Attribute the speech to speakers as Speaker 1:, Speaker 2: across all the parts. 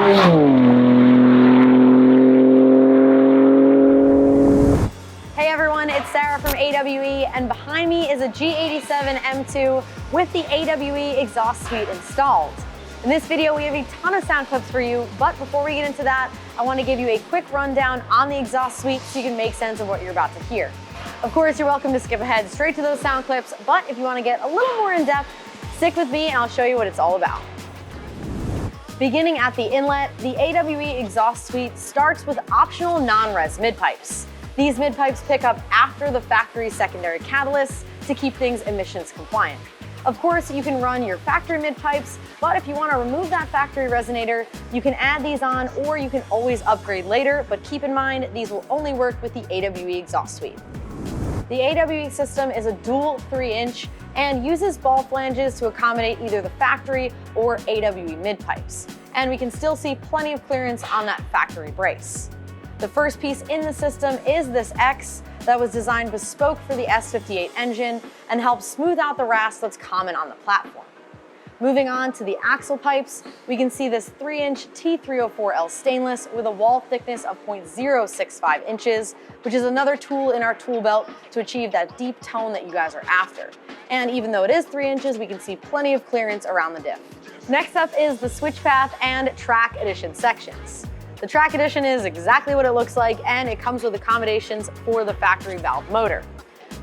Speaker 1: Hey everyone, it's Sara from AWE, and behind me is a G87 M2 with the AWE exhaust suite installed. In this video, we have a ton of sound clips for you, but before we get into that, I want to give you a quick rundown on the exhaust suite so you can make sense of what you're about to hear. Of course, you're welcome to skip ahead straight to those sound clips, but if you want to get a little more in depth, stick with me and I'll show you what it's all about. Beginning at the inlet, the AWE exhaust suite starts with optional non-res mid-pipes. These mid-pipes pick up after the factory secondary catalysts to keep things emissions compliant. Of course, you can run your factory mid-pipes, but if you want to remove that factory resonator, you can add these on or you can always upgrade later, but keep in mind, these will only work with the AWE exhaust suite. The AWE system is a dual 3-inch and uses ball flanges to accommodate either the factory or AWE mid-pipes. And we can still see plenty of clearance on that factory brace. The first piece in the system is this X that was designed bespoke for the S58 engine and helps smooth out the rust that's common on the platform. Moving on to the axle pipes, we can see this 3-inch T304L stainless with a wall thickness of 0.065 inches, which is another tool in our tool belt to achieve that deep tone that you guys are after. And even though it is 3 inches, we can see plenty of clearance around the diff. Next up is the SwitchPath and Track Edition sections. The Track Edition is exactly what it looks like, and it comes with accommodations for the factory valve motor.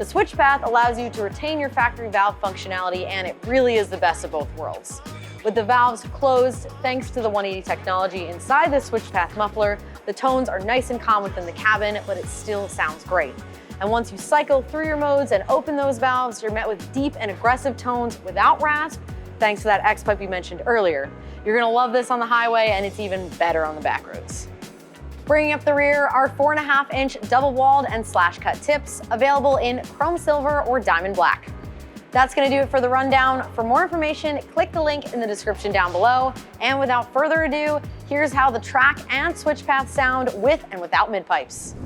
Speaker 1: The SwitchPath allows you to retain your factory valve functionality, and it really is the best of both worlds. With the valves closed, thanks to the 180 technology inside the SwitchPath muffler, the tones are nice and calm within the cabin, but it still sounds great. And once you cycle through your modes and open those valves, you're met with deep and aggressive tones without rasp, thanks to that X pipe you mentioned earlier. You're gonna love this on the highway, and it's even better on the back roads. Bringing up the rear are 4.5-inch double-walled and slash-cut tips, available in chrome silver or diamond black. That's gonna do it for the rundown. For more information, click the link in the description down below. And without further ado, here's how the Track and SwitchPath sound with and without mid-pipes.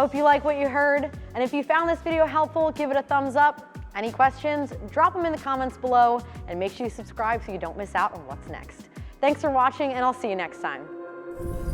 Speaker 1: Hope you like what you heard, and if you found this video helpful, give it a thumbs up. Any questions, drop them in the comments below, and make sure you subscribe so you don't miss out on what's next. Thanks for watching, and I'll see you next time.